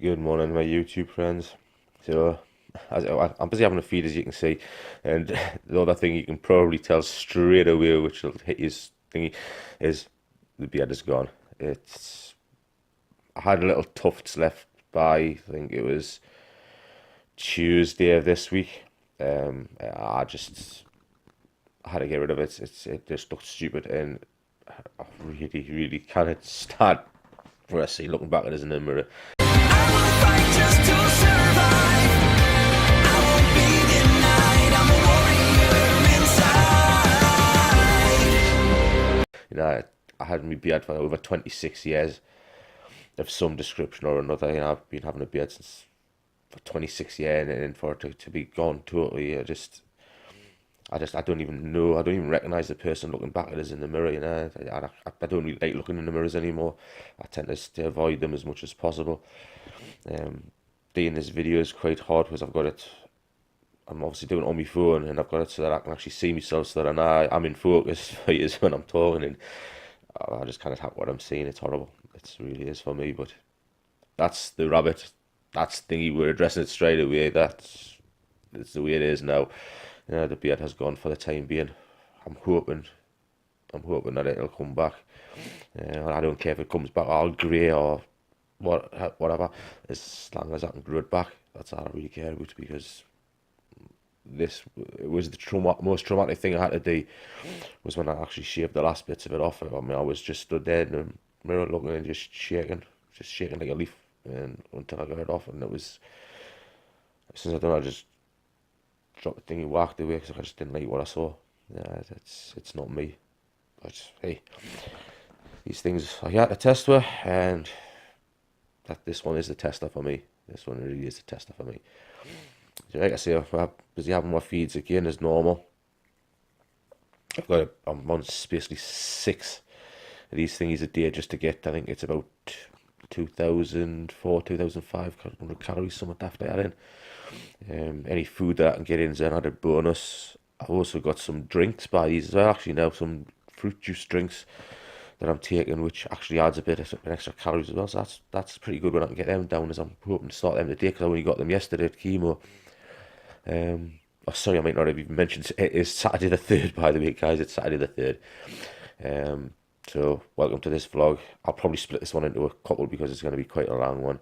Good morning, my YouTube friends. So, I'm busy having a feed, as you can see, and the other thing you can probably tell straight away, which will hit you thingy, is the beard is gone. I had a little tufts left by, I think it was Tuesday of this week. I had to get rid of it. It just looked stupid, and I really cannot stand what I see looking back at it in the mirror. You know, I had my beard for over 26 years of some description or another. You know, I've been having a beard since for 26 years, and for it to be gone totally, I don't even know. I don't even recognize the person looking back at us in the mirror. You know, I don't really like looking in the mirrors anymore. I tend to stay avoid them as much as possible. Doing this video is quite hard because I'm obviously doing it on my phone, and I've got it so that I can actually see myself, so that I'm in focus for you when I'm talking, and I just kind of have what I'm seeing. It's horrible. It really is for me, but that's the rabbit. That's the thingy. We're addressing it straight away. That's the way it is now. You know, the beard has gone for the time being. I'm hoping, I'm hoping that it'll come back. I don't care if it comes back all grey or whatever, as long as I can grow it back. That's all I really care about, because it was the most traumatic thing I had to do was when I actually shaved the last bits of it off. I mean, I was just stood there in the mirror looking and just shaking like a leaf, and until I got it off, and it was, since I done, I just dropped the thing and walked away because I just didn't like what I saw. Yeah, it's not me, but hey, these things I had to test with, and this one is the tester for me. This one really is the tester for me. So like I say, I'm busy having my feeds again as normal. I'm on basically 6 of these things a day just to get, I think it's about 2005 calories, something daft like that in. Any food that I can get in is another bonus. I've also got some drinks by these as well, actually now, some fruit juice drinks that I'm taking, which actually adds a bit of extra calories as well. So that's pretty good when I can get them down, as I'm hoping to start them today, because I only got them yesterday at chemo. Oh, sorry, I might not have even mentioned it is Saturday the 3rd, by the way, guys. It's Saturday the 3rd. So welcome to this vlog. I'll probably split this one into a couple because it's going to be quite a long one.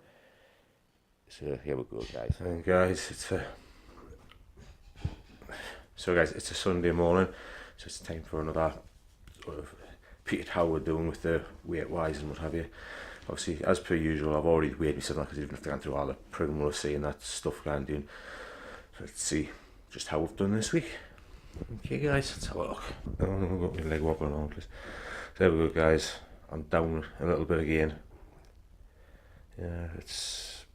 So here we go, guys. And guys, it's a Sunday morning, so it's time for another sort of repeated how we're doing with the weight wise and what have you. Obviously, as per usual, I've already weighed myself because even if I gone through all the primrose and that stuff I'm doing. So let's see just how we've done this week. Okay, guys, let's have a look. Oh, I've got my leg wobbling around, please. So there we go, guys. I'm down a little bit again. Yeah, it's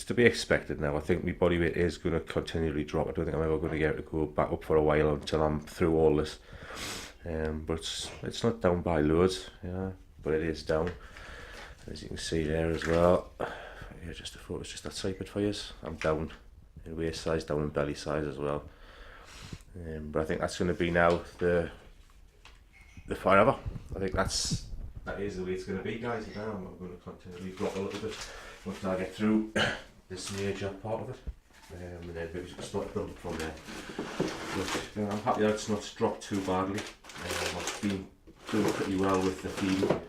to be expected now. I think my body weight is going to continually drop. I don't think I'm ever going to get it to go back up for a while until I'm through all this. But it's not down by loads, yeah, but it is down, as you can see there as well. Yeah, just to focus just that side bit for you. I'm down in waist size, down in belly size as well. But I think that's going to be now the forever. I think that is the way it's going to be, guys. Now I'm going to continually drop a little bit once I get through this major part of it, and then maybe just start building from there. But I'm happy that it's not dropped too badly. I've been doing pretty well with the feeding,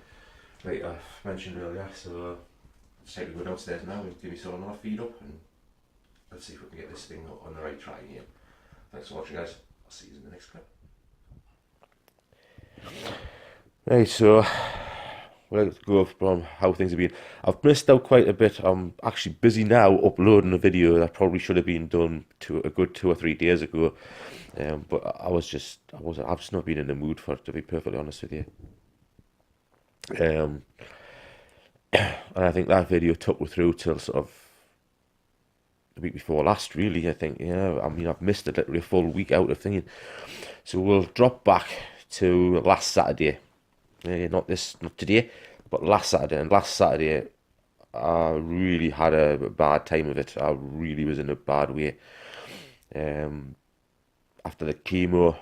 like I mentioned earlier. So I'll take to go downstairs now and give myself another feed up, and let's see if we can get this thing on the right track again. Thanks for watching, guys. I'll see you in the next clip. Right, so let's go from how things have been. I've missed out quite a bit. I'm actually busy now uploading a video that probably should have been done a good 2 or 3 days ago. But I've just not been in the mood for it, to be perfectly honest with you. And I think that video took me through till sort of the week before last, really. I think, yeah, I mean, I've missed it literally a full week out of thinking. So we'll drop back to last Saturday. Not today, but last Saturday. And last Saturday, I really had a bad time of it. I really was in a bad way. After the chemo,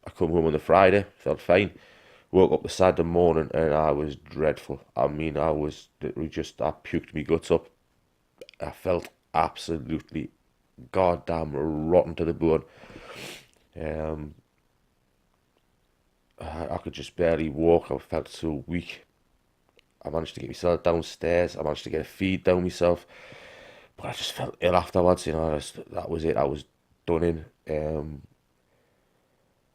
I come home on the Friday, felt fine. Woke up the Saturday morning and I was dreadful. I mean, I was literally I puked my guts up. I felt absolutely goddamn rotten to the bone. Um, I could just barely walk. I felt so weak. I managed to get myself downstairs. I managed to get a feed down myself, but I just felt ill afterwards. That was it. I was done in. And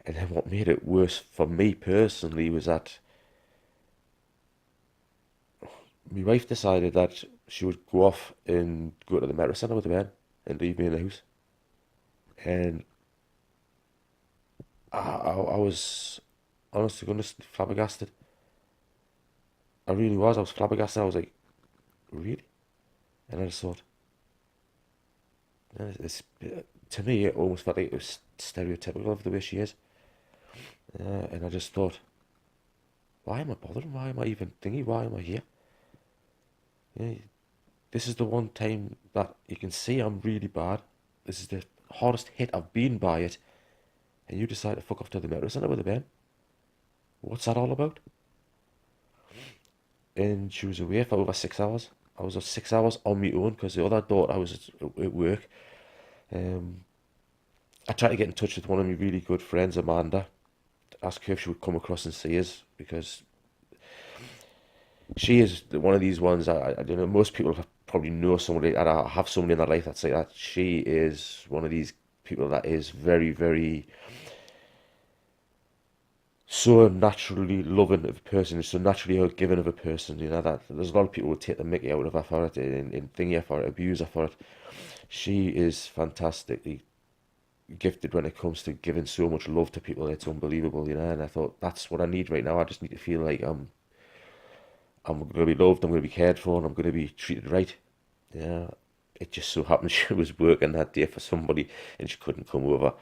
then what made it worse for me personally was that my wife decided that she would go off and go to the medical centre with the men and leave me in the house. And I was, honest to goodness, flabbergasted. I really was. I was flabbergasted. I was like, really? And I just thought, to me, it almost felt like it was stereotypical of the way she is. And I just thought, why am I bothering? Why am I even thinking? Why am I here? Yeah, this is the one time that you can see I'm really bad. This is the hardest hit I've been by it. And you decide to fuck off to the medical centre with a Ben. What's that all about? And she was away for over 6 hours. I was 6 hours on my own because the other daughter I was at work. I tried to get in touch with one of my really good friends, Amanda, to ask her if she would come across and see us because she is one of these ones. I don't know. Most people probably know somebody, and I have somebody in their life that's like that. She is one of these people that is very, very so naturally loving of a person, so naturally giving of a person. That there's a lot of people who take the mickey out of her for it, and thing her for it, abuse her for it. She is fantastically gifted when it comes to giving so much love to people. It's unbelievable. And I thought that's what I need right now. I just need to feel like I'm going to be loved, I'm going to be cared for, and I'm going to be treated right. Yeah, it just so happened she was working that day for somebody and she couldn't come over.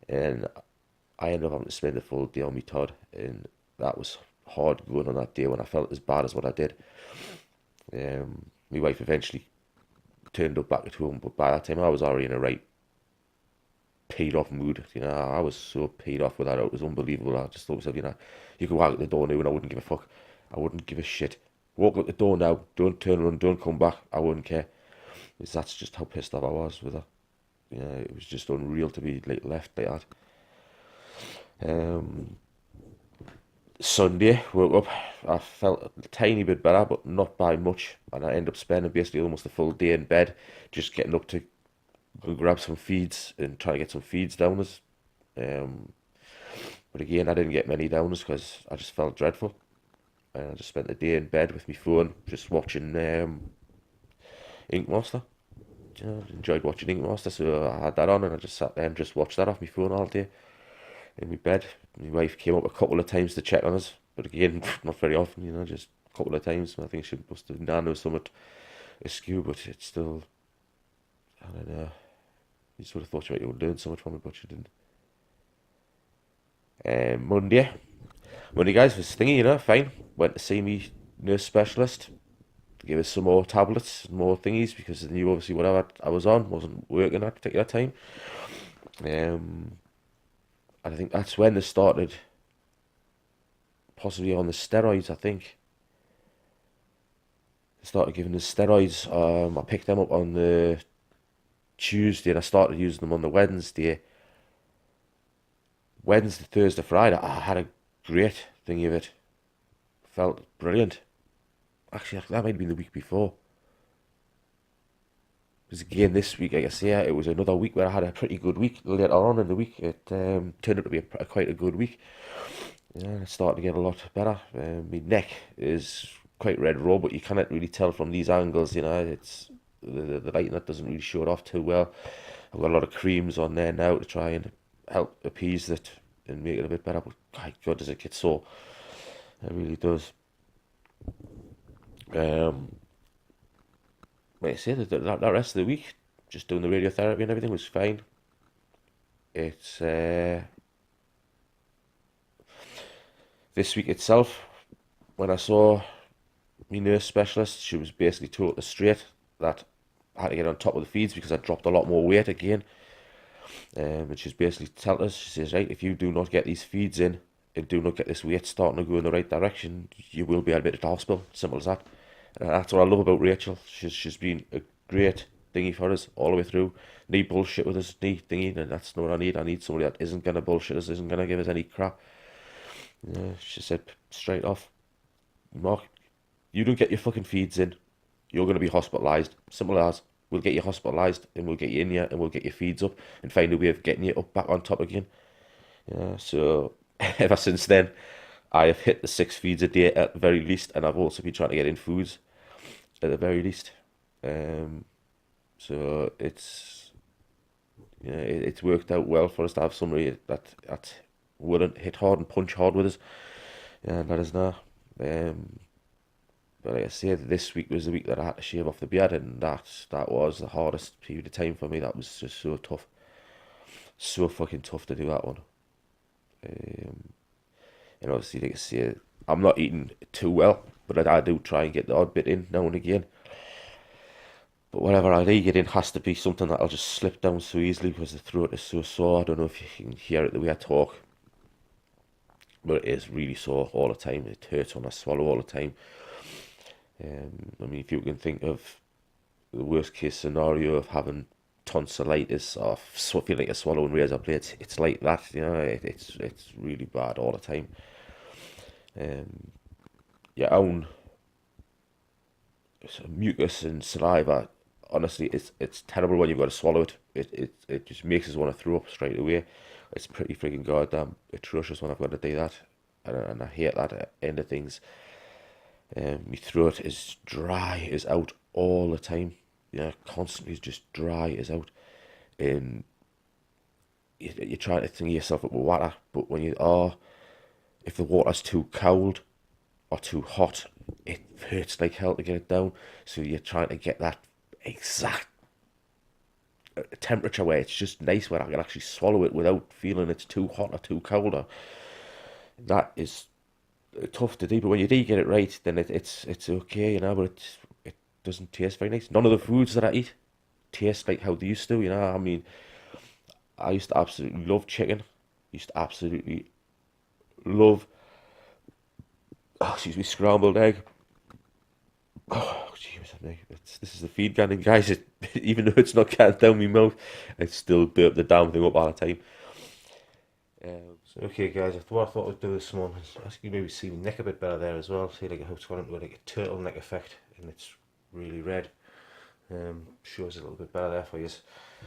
And I ended up having to spend the full day on me Todd. And that was hard going on that day when I felt as bad as what I did. My wife eventually turned up back at home, but by that time I was already in a right peed off mood. I was so peed off with that. It was unbelievable. I just thought to myself, you could walk out the door now and I wouldn't give a fuck. I wouldn't give a shit. Walk out the door now, don't turn around, don't come back, I wouldn't care. Because that's just how pissed off I was with her. It was just unreal to be like left like that. Sunday, woke up, I felt a tiny bit better, but not by much. And I ended up spending basically almost a full day in bed, just getting up to go grab some feeds and try to get some feeds down us. But again, I didn't get many downers because I just felt dreadful. And I just spent the day in bed with my phone, just watching Ink Master. Enjoyed watching Ink Master, so I had that on and I just sat there and just watched that off my phone all day in my bed. My wife came up a couple of times to check on us, but again, not very often, just a couple of times. I think she must have known somewhat askew, but it's still, I don't know. You just would have thought she might have learned so much from it, but she didn't. Monday, guys, was thingy, fine. Went to see me nurse specialist. Give us some more tablets, more thingies, because they knew obviously whatever I was on wasn't working at that particular time. And I think that's when they started possibly on the steroids, I think. They started giving us steroids. I picked them up on the Tuesday and I started using them on the Wednesday. Wednesday, Thursday, Friday, I had a great thingy of it. Felt brilliant. Actually, that might have been the week before. Because again, this week, like I say, it was another week where I had a pretty good week. Later on in the week, it turned out to be quite a good week. It's starting to get a lot better. My neck is quite red raw, but you cannot really tell from these angles. It's the lighting that doesn't really show it off too well. I've got a lot of creams on there now to try and help appease it and make it a bit better. But my God, does it get sore? It really does. Like I say, that rest of the week, just doing the radiotherapy and everything was fine. It's this week itself, when I saw my nurse specialist, she was basically told us straight that I had to get on top of the feeds because I dropped a lot more weight again. And she's basically telling us, she says, right, if you do not get these feeds in and do not get this weight starting to go in the right direction, you will be admitted to hospital. Simple as that. And that's what I love about Rachel. She's been a great thingy for us all the way through. Need bullshit with us, need thingy, and that's not what I need. I need somebody that isn't going to bullshit us, isn't going to give us any crap. She said straight off, Mark, you don't get your fucking feeds in, you're going to be hospitalised. Simple as. We'll get you hospitalised and we'll get you in here and we'll get your feeds up and find a way of getting you up back on top again. So ever since then, I have hit the 6 feeds a day at the very least, and I've also been trying to get in foods at the very least. So it's it's worked out well for us to have somebody that wouldn't hit hard and punch hard with us, and that is now. But like I said, this week was the week that I had to shave off the beard, and that was the hardest period of time for me. That was just so tough. So fucking tough to do that one. And obviously, like I say, I'm not eating too well, but I do try and get the odd bit in now and again. But whatever I do get in has to be something that I'll just slip down so easily because the throat is so sore. I don't know if you can hear it the way I talk, but it is really sore all the time. It hurts when I swallow all the time. I mean, if you can think of the worst case scenario of having tonsillitis or feeling like you're swallowing razor blades, it's like that, it's really bad all the time. Your own mucus and saliva, honestly, it's terrible when you've got to swallow it. It just makes us want to throw up straight away. It's pretty freaking goddamn atrocious when I've got to do that, and I hate that end of things. My throat is dry as out all the time. Constantly just dry as out. And you're trying to think yourself up with water, but when if the water's too cold or too hot, it hurts like hell to get it down. So you're trying to get that exact temperature where it's just nice, where I can actually swallow it without feeling it's too hot or too cold. That is tough to do, but when you do get it right, then it's okay, but it doesn't taste very nice. None of the foods that I eat taste like how they used to, I mean, I used to absolutely love chicken. Used to absolutely love, scrambled egg. Oh, jeez, this is the feed getting, guys. Even though it's not getting down my mouth, I still burp the damn thing up all the time. So okay, guys, I thought I'd do this morning. I think you maybe see my neck a bit better there as well. See, like how it's gone into like a turtleneck effect, and it's really red. Shows a little bit better there for you.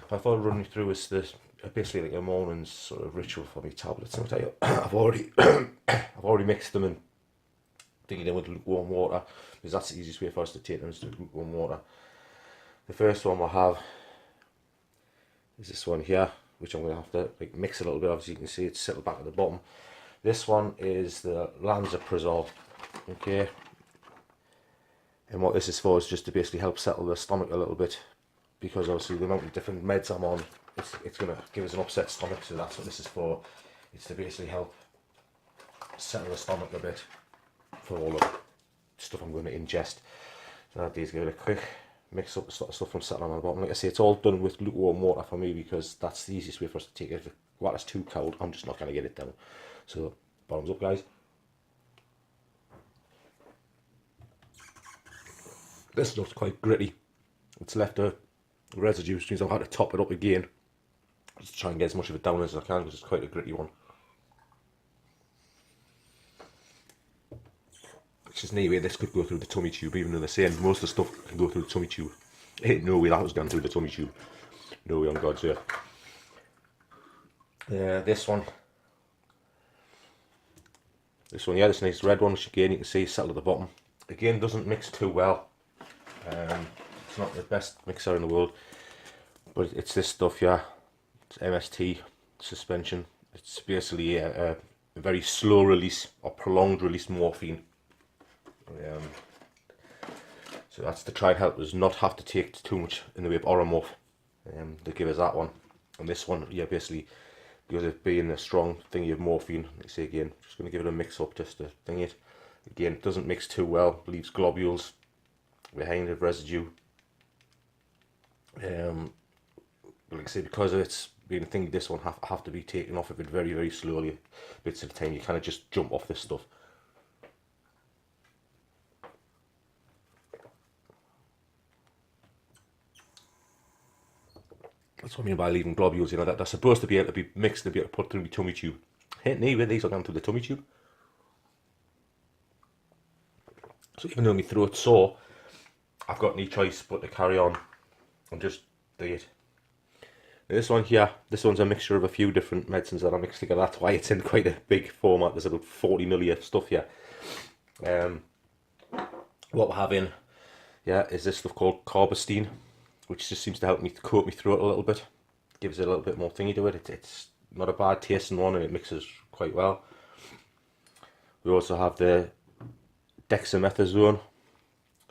I thought I'd run you through is this basically like a morning's sort of ritual for me tablets. I'll tell you, I've already mixed them and digging them with lukewarm water, because that's the easiest way for us to take them, is to lukewarm water. The first one we'll have is this one here, which I'm going to have to like mix a little bit. Obviously you can see it's settled back at the bottom. This one is the lansoprazole, okay, and what this is for is just to basically help settle the stomach a little bit, because obviously the amount of different meds I'm on, it's going to give us an upset stomach, so that's what this is for. It's to basically help settle the stomach a bit for all the stuff I'm going to ingest. So I need to give it a quick mix up the sort of stuff from settling on the bottom. Like I say, it's all done with lukewarm water for me, because that's the easiest way for us to take it. If the water's too cold, I'm just not going to get it down. So bottoms up, guys. This looks quite gritty. It's left a residue, which means I've had to top it up again just to try and get as much of it down as I can, because it's quite a gritty one. It's just no way this could go through the tummy tube, even though they're saying most of the stuff can go through the tummy tube. Ain't no way that was going through the tummy tube. No way, on God's earth. This one, yeah, this nice red one, which again you can see settled at the bottom. Again, doesn't mix too well. It's not the best mixer in the world, but it's this stuff here. It's MST suspension. It's basically a very slow release or prolonged release morphine. So that's to try and help us not have to take too much in the way of Oromorph. They give us that one, and this one, yeah, basically because of being a strong thingy of morphine. Like I say again, just going to give it a mix up just to thing it. Again, it doesn't mix too well, leaves globules behind the residue. Like I say, because of it's being a thing, this one have to be taken off of it very, very slowly, bits at a time. You kind of just jump off this stuff. That's what I mean by leaving globules, you know, that they're supposed to be able to be mixed and be able to put through the tummy tube. Hit me with these are down through the tummy tube. So even though my throat's sore, I've got no choice but to carry on and just do it. This one here, this one's a mixture of a few different medicines that I mixed together. That's why it's in quite a big format. There's about 40 ml of stuff here. What we're having, yeah, is this stuff called carbistine, which just seems to help me coat me throat a little bit. Gives it a little bit more thingy to it. It's not a bad tasting one, and it mixes quite well. We also have the dexamethasone.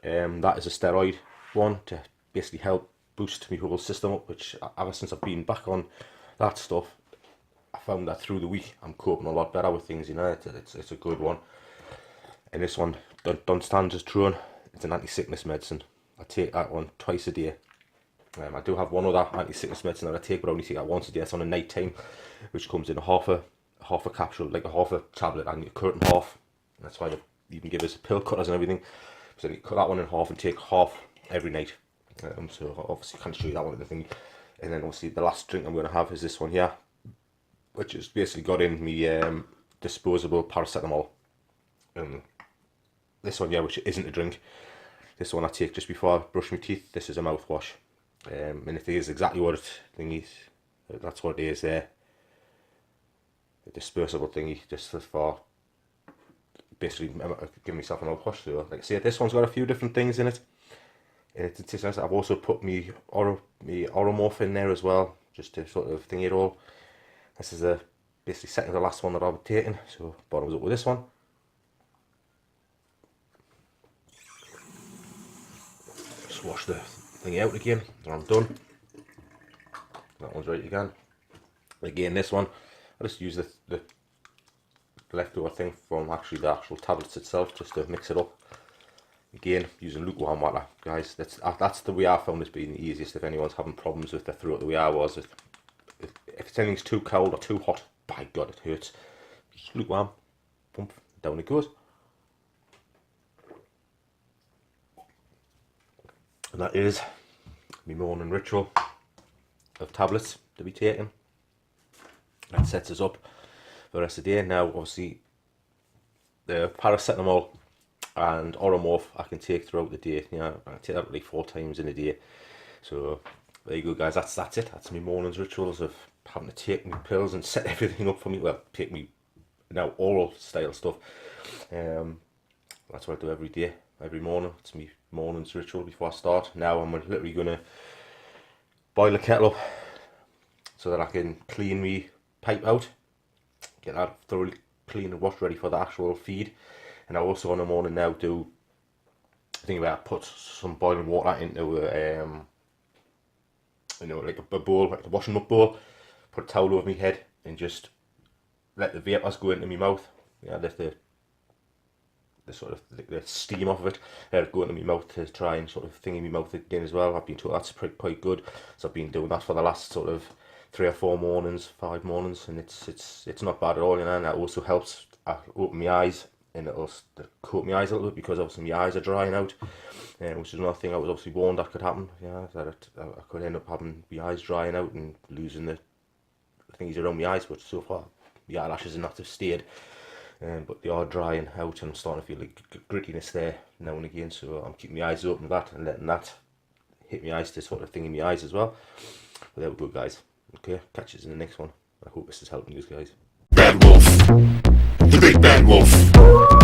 That is a steroid one to basically help boost my whole system up, which ever since I've been back on that stuff, I found that through the week I'm coping a lot better with things, you know. It's a good one. And this one, Dunstangestrone, it's an anti-sickness medicine. I take that one twice a day. I do have one other anti-sickness medicine that I take, but I only take that once a day. It's on a night time, which comes in half a capsule, like a half a tablet, and you cut it in half. That's why they even give us pill cutters and everything. So you cut that one in half and take half every night. So obviously can't show you that one of the thing. And then obviously the last drink I'm going to have is this one here, which has basically got in me disposable paracetamol. This one, yeah, which isn't a drink. This one I take just before I brush my teeth. This is a mouthwash. And it is exactly what it thingy is. That's what it is there. A disposable thingy, just for basically giving myself a mouthwash. So like I say, this one's got a few different things in it. It's nice. I've also put me Oromorph in there as well, just to sort of thingy it all. This is basically second to the last one that I've taken. So bottoms up with this one. Just wash the thingy out again, and I'm done. That one's right again. Again, this one, I just use the leftover thing from actually the actual tablets itself, just to mix it up. Again, using lukewarm water, guys. That's the way I found this being the easiest. If anyone's having problems with their throat, the way I was, if anything's too cold or too hot, by God, it hurts. Just lukewarm, bump, down it goes. And that is my morning ritual of tablets to be taken. That sets us up for the rest of the day. Now, obviously, the paracetamol and Oromorph I can take throughout the day. You know, I take that like 4 times in a day. So there you go, guys. That's it. That's my morning's rituals of having to take my pills and set everything up for me. Well, take me now oral style stuff. That's what I do every day, every morning. It's my morning's ritual before I start. Now I'm literally gonna boil a kettle up so that I can clean me pipe out, get that thoroughly clean and washed ready for the actual feed. And I also in the morning now do a thing where I put some boiling water into like a bowl, like a washing up bowl, put a towel over my head and just let the vapours go into my mouth. Yeah, let the sort of the steam off of it go into my mouth to try and sort of thing in my mouth again as well. I've been told that's quite good, so I've been doing that for the last sort of 3 or 4 mornings, 5 mornings, and it's not bad at all, you know. And that also helps open my eyes, and it'll coat my eyes a little bit, because obviously my eyes are drying out, which is another thing I was obviously warned that could happen. Yeah, that I could end up having my eyes drying out and losing the things around my eyes, but so far the eyelashes are not have stayed. But they are drying out, and I'm starting to feel like grittiness there now and again, so I'm keeping my eyes open to that and letting that hit my eyes to sort of thing in my eyes as well. But there we go, guys. Okay, catch you in the next one. I hope this is helping you guys. Bad Wolf, the big bad wolf.